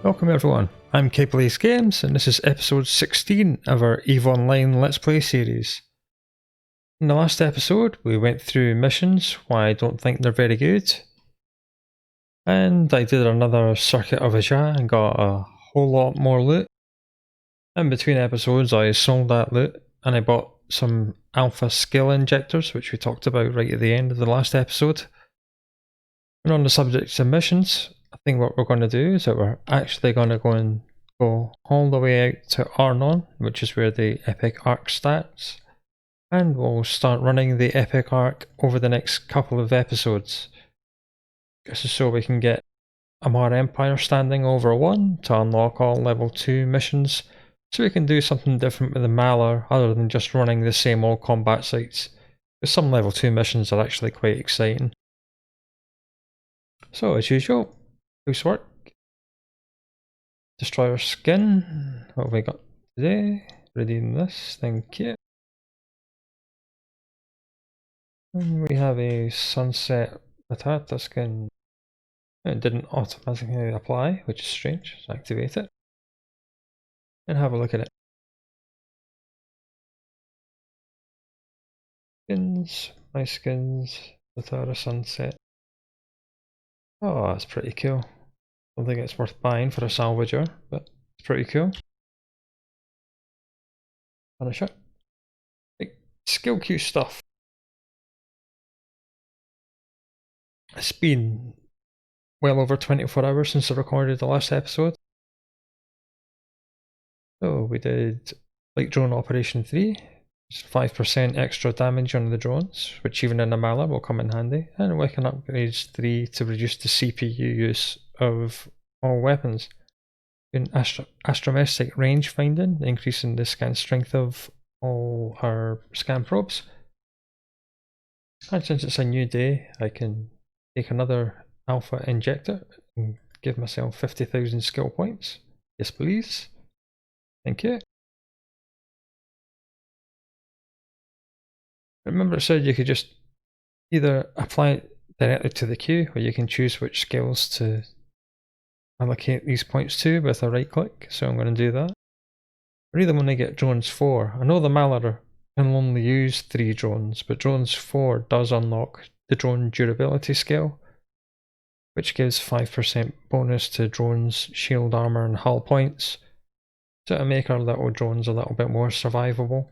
Welcome everyone, I'm Plays Games and this is episode 16 of our EVE Online Let's Play series. In the last episode we went through missions, why I don't think they're very good, and I did another circuit of A Janitor and got a whole lot more loot. In between episodes I sold that loot and I bought some alpha skill injectors which we talked about right at the end of the last episode. And on the subject of missions, I think what we're going to do is that we're actually going to go all the way out to Arnon, which is where the epic arc starts, and we'll start running the epic arc over the next couple of episodes. This is so we can get Amarr Empire standing over 1 to unlock all level 2 missions, so we can do something different with the Maller other than just running the same old combat sites, because some level 2 missions are actually quite exciting. So as usual, housework. Destroy our skin. What have we got today? Redeem this, thank you. And we have a sunset Matata skin. It didn't automatically apply, which is strange. Let's activate it. And have a look at it. Skins, my skins, Matata sunset. Oh, that's pretty cool. I don't think it's worth buying for a salvager, but it's pretty cool. Finish it. Skill queue stuff. It's been well over 24 hours since I recorded the last episode. So we did Light Drone Operation 3, just 5% extra damage on the drones, which even in a Maller will come in handy, and Weapon Upgrades 3 to reduce the CPU use of all weapons. In astrometric range finding, increasing the scan strength of all our scan probes. And since it's a new day, I can take another alpha injector and give myself 50,000 skill points. Yes please. Thank you. Remember it said you could just either apply it directly to the queue, or you can choose which skills to allocate these points to with a right click, so I'm going to do that. I really want to get drones 4. I know the Maller can only use 3 drones, but drones 4 does unlock the drone durability skill, which gives 5% bonus to drones, shield armor and hull points, so to make our little drones a little bit more survivable.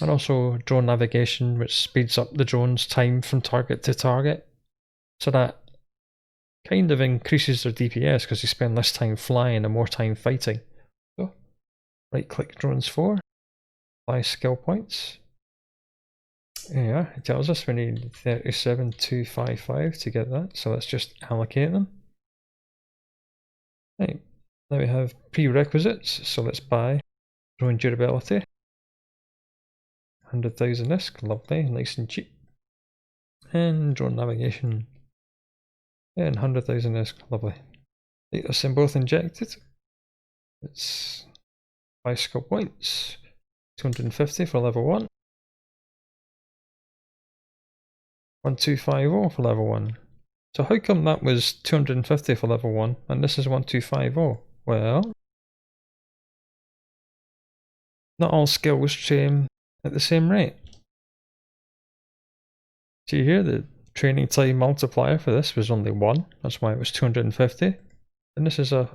And also drone navigation, which speeds up the drone's time from target to target, so that kind of increases their DPS because they spend less time flying and more time fighting. So right click drones 4, apply skill points. Yeah, it tells us we need 37,255 to get that, so let's just allocate them. Right, now we have prerequisites, so let's buy drone durability. 100,000 ISK, lovely, nice and cheap. And drone navigation. And 100,000 ISK, lovely. Let's them both injected. It's 5 skill points. 250 for level 1. 1250 for level 1. So how come that was 250 for level 1 and this is 1250? Well, not all skills train at the same rate. See here, the training time multiplier for this was only 1, that's why it was 250. And this is a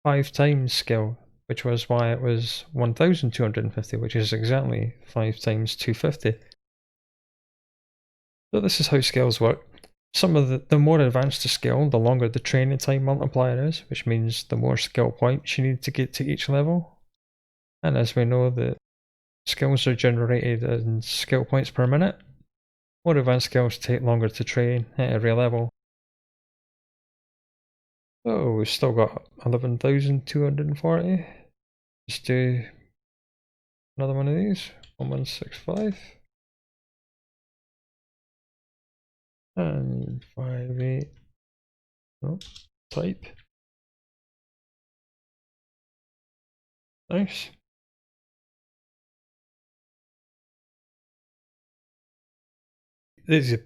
5 times skill, which was why it was 1250, which is exactly 5 times 250. So this is how skills work. Some of the more advanced the skill, the longer the training time multiplier is, which means the more skill points you need to get to each level. And as we know, the skills are generated in skill points per minute. More advanced skills take longer to train at every level. So we've still got 11,240. Let's do another one of these. 1165. And 58. Oh, type. Nice. There's a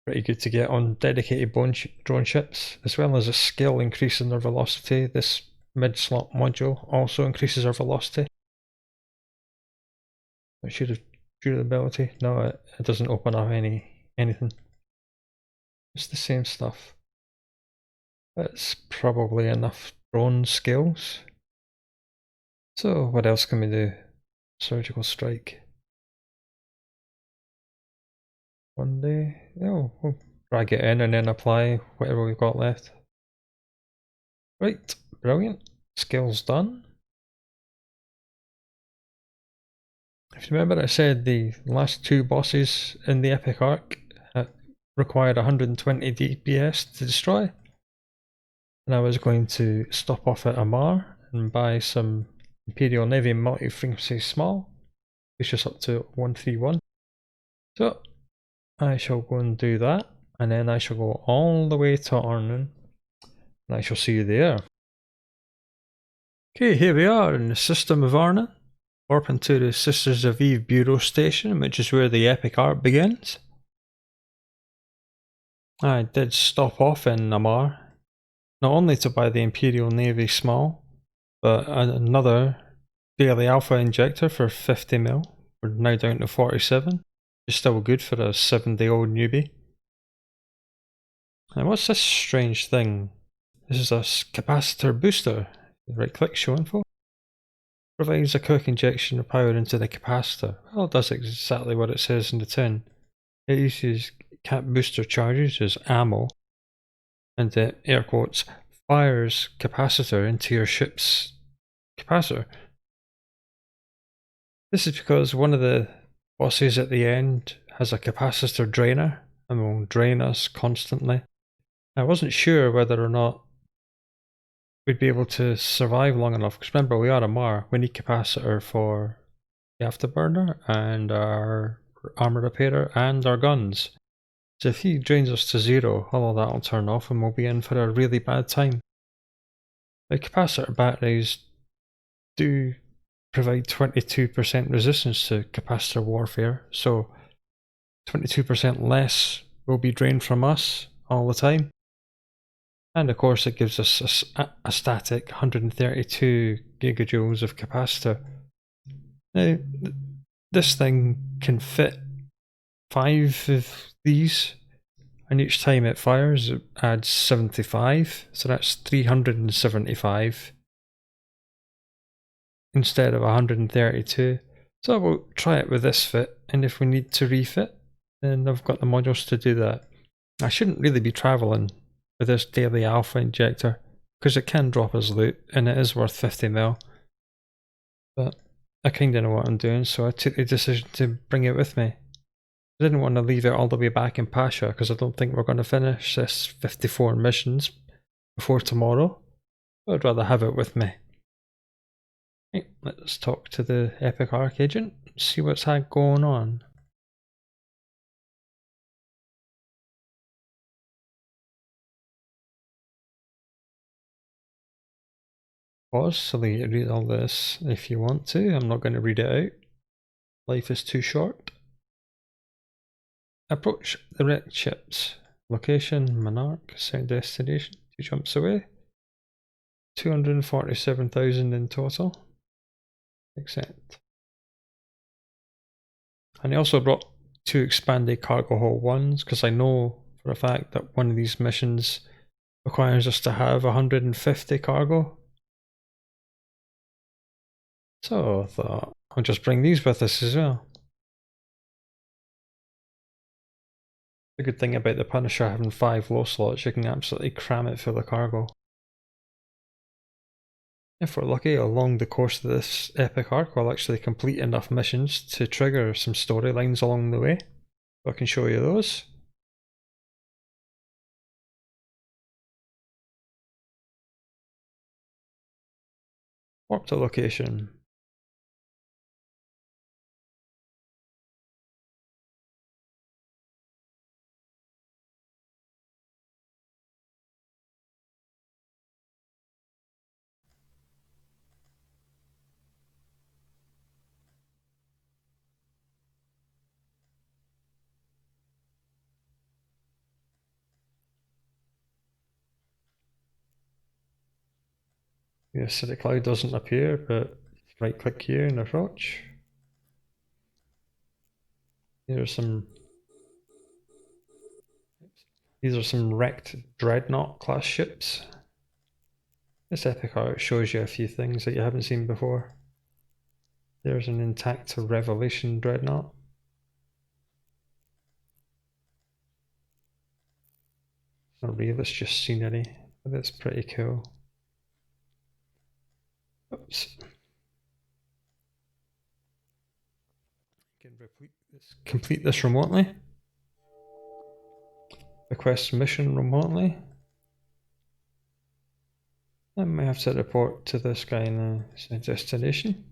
pretty good to get on dedicated drone ships, as well as a skill increasing their velocity. This mid-slot module also increases our velocity. It should have durability. No, it doesn't open up anything. It's the same stuff. It's probably enough drone skills. So what else can we do? Surgical strike. One day. Oh, we'll drag it in and then apply whatever we've got left. Right, brilliant. Skills done. If you remember, I said the last two bosses in the epic arc required 120 DPS to destroy. And I was going to stop off at Amarr and buy some Imperial Navy multi-frequency small, which is up to 131. So I shall go and do that, and then I shall go all the way to Arnon, and I shall see you there. Okay, here we are in the system of Arnon. Warp into the Sisters of Eve Bureau Station, which is where the epic arc begins. I did stop off in Amarr, not only to buy the Imperial Navy small, but another daily alpha injector for 50 mil. We're now down to 47. It's still good for a 7-day-old newbie. And what's this strange thing? This is a capacitor booster. Right click, show info. Provides a quick injection of power into the capacitor. Well, it does exactly what it says in the tin. It uses cap booster charges as ammo, and it, air quotes, fires capacitor into your ship's capacitor. This is because one of the bosses at the end has a capacitor drainer and will drain us constantly. I wasn't sure whether or not we'd be able to survive long enough, because remember, we are Amarr. We need capacitor for the afterburner and our armor repairer and our guns. So if he drains us to zero, all of that will turn off and we'll be in for a really bad time. The capacitor batteries do provide 22% resistance to capacitor warfare, so 22% less will be drained from us all the time. And of course it gives us a static 132 gigajoules of capacitor. Now, this thing can fit 5 of these, and each time it fires it adds 75, so that's 375 instead of 132. So we'll try it with this fit, and if we need to refit, then I've got the modules to do that. I shouldn't really be travelling with this daily alpha injector, because it can drop us loot, and it is worth 50 mil. But I kinda know what I'm doing, so I took the decision to bring it with me. I didn't want to leave it all the way back in Pasha, because I don't think we're going to finish this 54 missions before tomorrow. I'd rather have it with me. Right, let's talk to the Epic Arc agent, see what's had going on. Pause so you read all this if you want to. I'm not going to read it out. Life is too short. Approach the wrecked ships. Location, Monarch, set destination, 2 jumps away. 247,000 in total. Accept. And I also brought 2 expanded cargo hold ones, because I know for a fact that one of these missions requires us to have 150 cargo. So I thought I'll just bring these with us as well. The good thing about the Punisher having 5 low slots, you can absolutely cram it full of cargo. If we're lucky, along the course of this epic arc, we'll actually complete enough missions to trigger some storylines along the way. So I can show you those. Warp to location. The acidic cloud doesn't appear, but right click here and approach. These are some wrecked dreadnought class ships. This epic art shows you a few things that you haven't seen before. There's an intact Revelation dreadnought. It's not real, it's just scenery, but it's pretty cool. Oops. You can complete this remotely. Request mission remotely. I may have to report to this guy in the destination.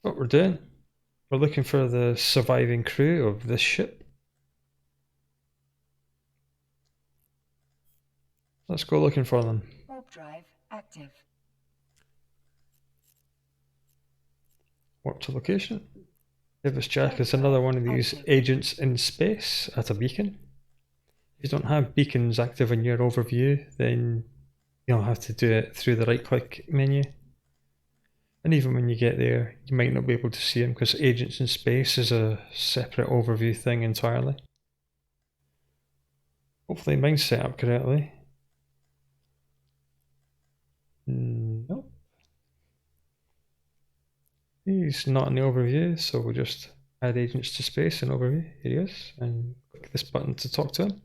What we're doing, we're looking for the surviving crew of this ship. Let's go looking for them. Warp drive active. Warp to location. Davis Jack is another one of these agents in space at a beacon. If you don't have beacons active in your overview, then you'll have to do it through the right click menu. And even when you get there, you might not be able to see them because agents in space is a separate overview thing entirely. Hopefully mine's set up correctly. Nope. He's not in the overview, so we'll just add agents to space in overview. Here he is, and click this button to talk to him.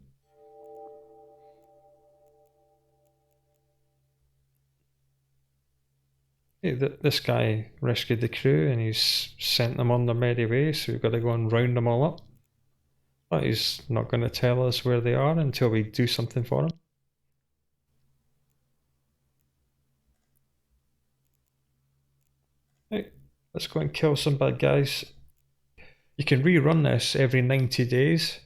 Hey, this guy rescued the crew and he's sent them on their merry way, so we've got to go and round them all up. But he's not going to tell us where they are until we do something for him. Right, let's go and kill some bad guys. You can rerun this every 90 days.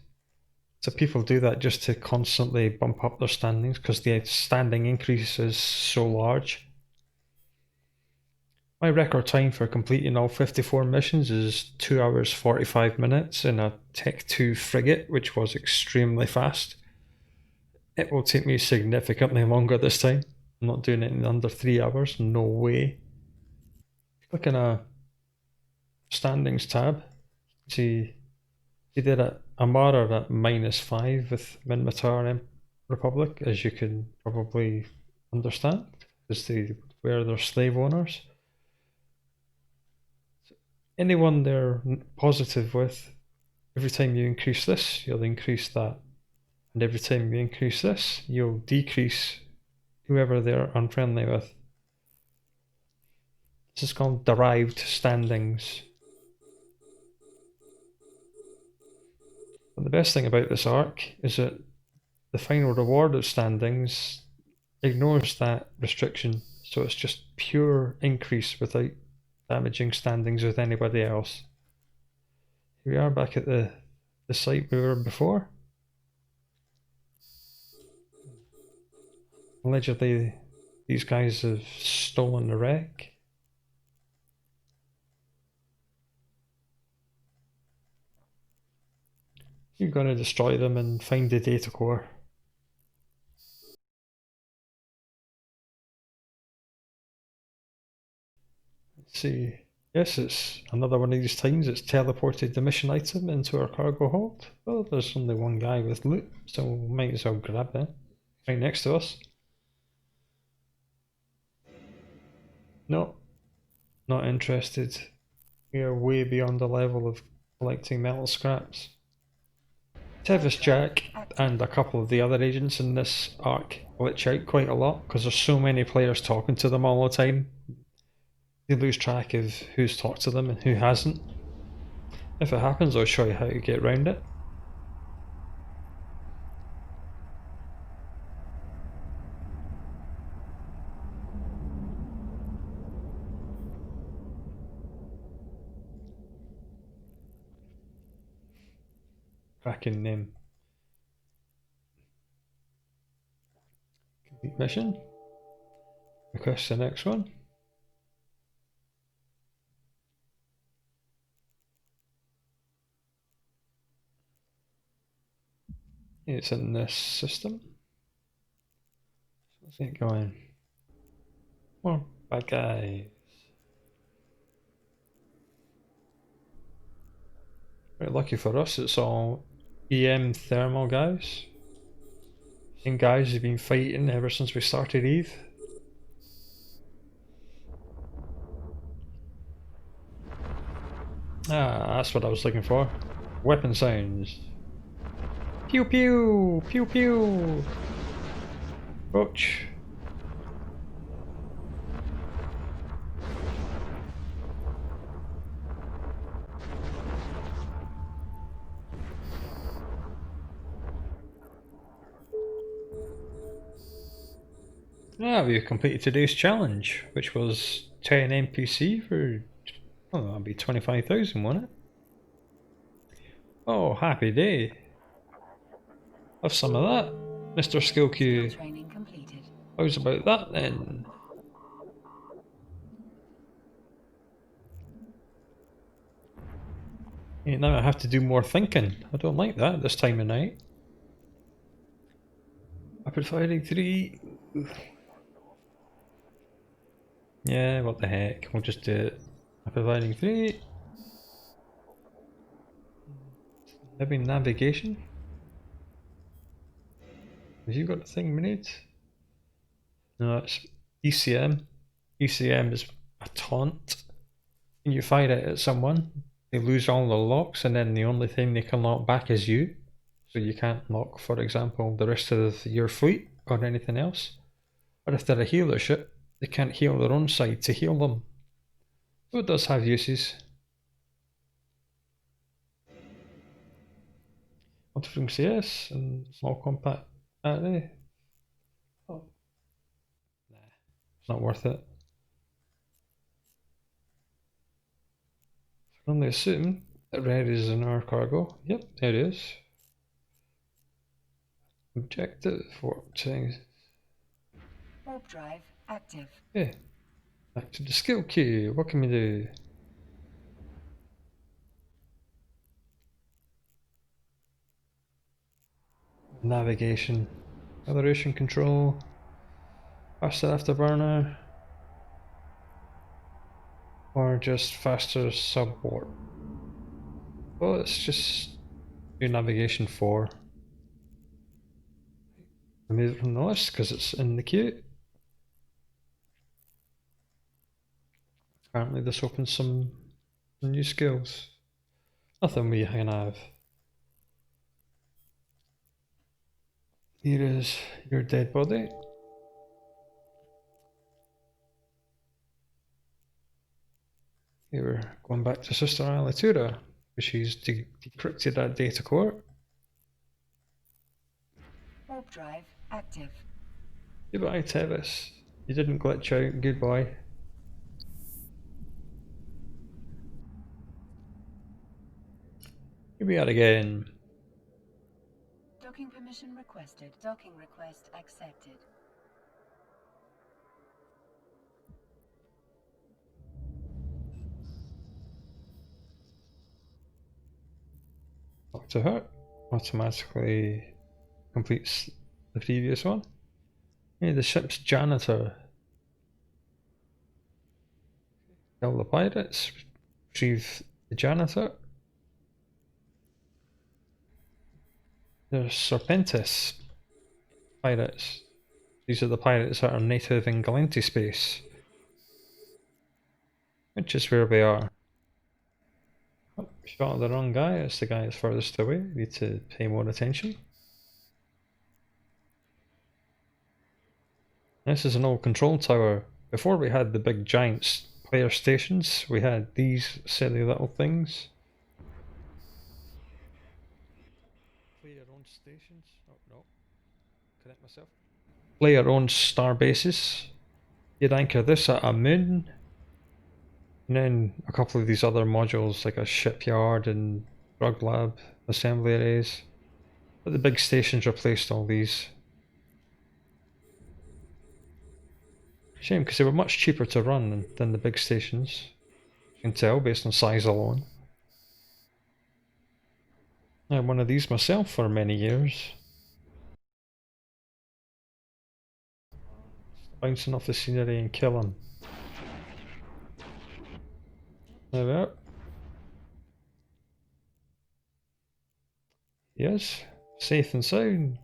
So people do that just to constantly bump up their standings because the standing increase is so large. My record time for completing all 54 missions is 2 hours 45 minutes in a Tech 2 frigate, which was extremely fast. It will take me significantly longer this time. I'm not doing it in under 3 hours, no way. Click on a standings tab. See there at Amarr at -5 with Minmatar Republic, as you can probably understand, because they were their slave owners. Anyone they're positive with, every time you increase this, you'll increase that. And every time you increase this, you'll decrease whoever they're unfriendly with. This is called derived standings. But the best thing about this arc is that the final reward of standings ignores that restriction, so it's just pure increase without damaging standings with anybody else. Here we are back at the site we were before. Allegedly, these guys have stolen the wreck. You're going to destroy them and find the data core. Let's see. Yes, it's another one of these times it's teleported the mission item into our cargo hold. Well, there's only one guy with loot, so we might as well grab that. Right next to us. No, not interested. We are way beyond the level of collecting metal scraps. Tevis Jack and a couple of the other agents in this arc glitch out quite a lot because there's so many players talking to them all the time. They lose track of who's talked to them and who hasn't. If it happens, I'll show you how to get around it. Cracking name. Complete mission. Request the next one. It's in this system. Let's get going. More bad guys. Very lucky for us, it's all EM thermal guys. Same guys who've been fighting ever since we started Eve. Ah, that's what I was looking for. Weapon sounds. Pew pew! Pew pew! Approach. Ah, we completed today's challenge, which was 10 NPC for, oh, that'll be 25,000, won't it? Oh, happy day. Have some of that, Mr. Skill Queue. Training completed. How's about that then? Yeah, now I have to do more thinking. I don't like that this time of night. Rapid firing 3. Yeah, what the heck, we'll just do it. Rapid firing 3. Maybe navigation? Have you got the thing we need? No, it's ECM. ECM is a taunt. When you fire it at someone, they lose all the locks, and then the only thing they can lock back is you. So you can't lock, for example, the rest of your fleet or anything else. Or if they're a healer ship, they can't heal their own side to heal them. So it does have uses. Multi-frame CS and small compact battery. Oh. Nah, it's not worth it. I can only assume that red is in our cargo. Yep, there it is. Objective for settings. Warp drive active. Okay, back to the skill queue. What can we do? Navigation, acceleration control, faster afterburner, or just faster subwarp. Well, let's just do navigation 4. Remove it from the list because it's in the queue. Apparently this opens some new skills. Nothing we can have. Here is your dead body. Here we're going back to Sister Alitura, where she's decrypted that data core. Warp drive active. Goodbye, Tevis. You didn't glitch out. Goodbye. Here we are again. Docking permission requested. Docking request accepted. Talk to her. Automatically completes the previous one. Hey, the ship's janitor. Kill the pirates. Retrieve the janitor. There's Serpentis pirates. These are the pirates that are native in Gallente space, which is where we are. Oh, shot the wrong guy. It's the guy that's furthest away. Need to pay more attention. This is an old control tower. Before we had the big giant player stations, we had these silly little things. Player-owned stations? Oh no, connect myself. Player-owned star bases. You'd anchor this at a moon, and then a couple of these other modules like a shipyard and drug lab assembly areas. But the big stations replaced all these. Shame, because they were much cheaper to run than the big stations. You can tell based on size alone. I had one of these myself for many years. bouncing off the scenery and kill him. There we are. Yes, safe and sound.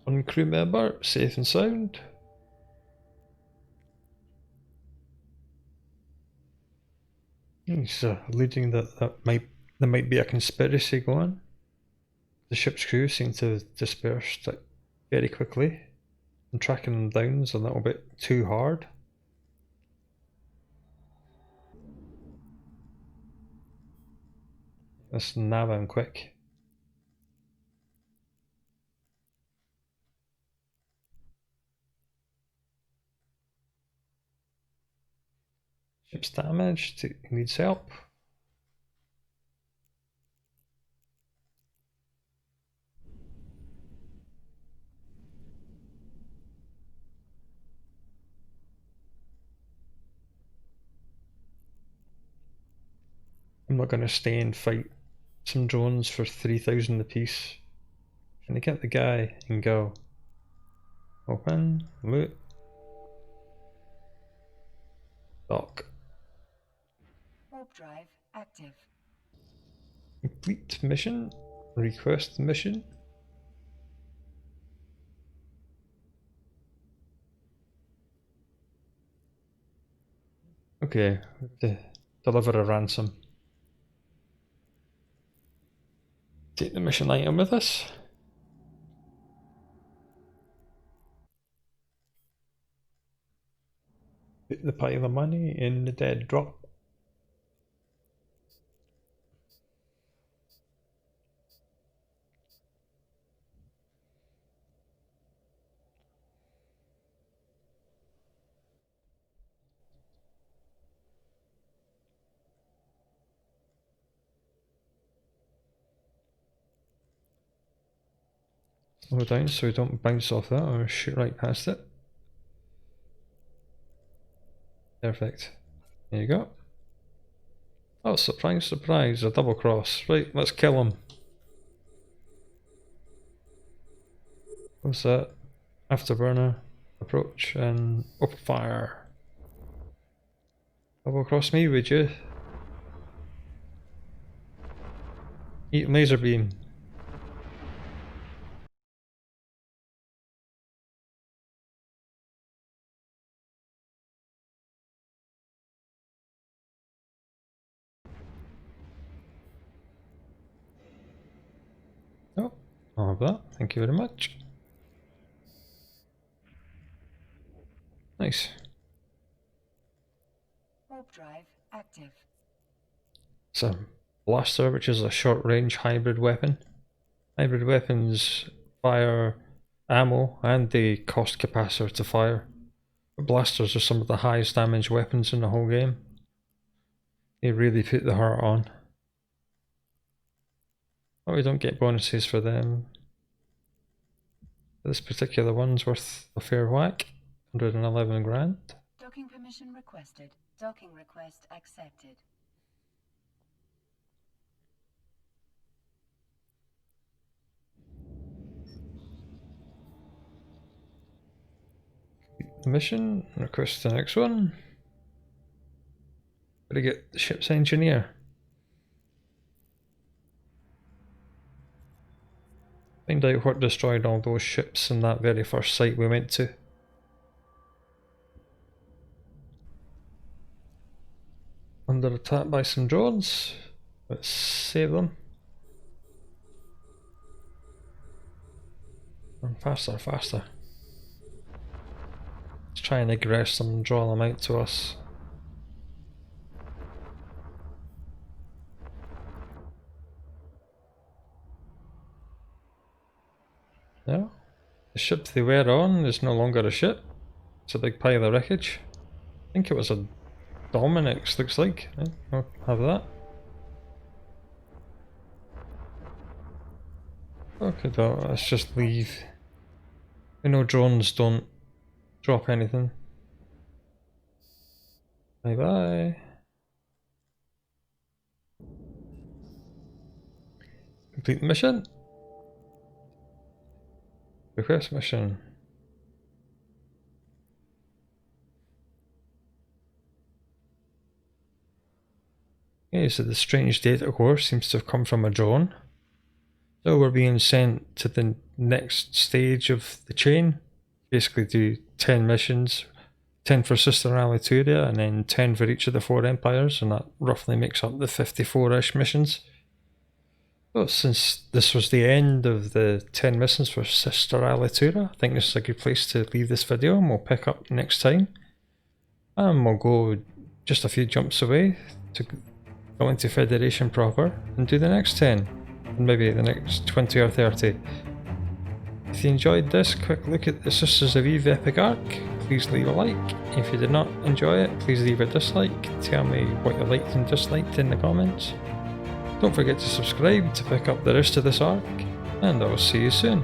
One crew member, safe and sound. He's alluding that there might be a conspiracy going. The ship's crew seem to have dispersed very quickly, and tracking them down is a little bit too hard. Let's nab him quick. Ship's damaged, he needs help. I'm not going to stay and fight some drones for 3,000 apiece. Can I get the guy and go? Open, loot, dock. Warp drive active. Complete mission, request mission. Okay, deliver a ransom. Take the mission item with us. Put the pile of money in the dead drop. Slow down so we don't bounce off that or shoot right past it. Perfect. There you go. Oh, surprise, surprise, a double cross. Right, let's kill him. What's that? Afterburner, approach, and open fire. Double cross me, would you? Eat laser beam. Oh, I'll have that. Thank you very much. Nice. Warp drive active. It's a blaster, which is a short-range hybrid weapon. Hybrid weapons fire ammo and they cost capacitor to fire. But blasters are some of the highest damage weapons in the whole game. They really put the heart on. Oh, we don't get bonuses for them. This particular one's worth a fair whack. 111 grand. Docking permission requested. Docking request accepted. Mission, request the next one. Gotta get the ship's engineer. Find out what destroyed all those ships in that very first site we went to. Under attack by some drones. Let's save them. Run faster, faster. Let's try and aggress them and draw them out to us. Yeah. The ship they were on is no longer a ship. It's a big pile of wreckage. I think it was a Dominic's, looks like. I'll have that. Okay, let's just leave. We know drones don't drop anything. Bye bye. Complete the mission. Request mission. Okay, so the strange data core seems to have come from a drone. So we're being sent to the next stage of the chain. Basically do 10 missions, 10 for Sister Alitura and then 10 for each of the 4 empires, and that roughly makes up the 54-ish missions. Well, since this was the end of the 10 missions for Sister Alitura, I think this is a good place to leave this video, and we'll pick up next time. And we'll go just a few jumps away to go into Federation proper and do the next 10, and maybe the next 20 or 30. If you enjoyed this quick look at the Sisters of Eve epic arc, please leave a like. If you did not enjoy it, please leave a dislike. Tell me what you liked and disliked in the comments. Don't forget to subscribe to pick up the rest of this arc, and I will see you soon.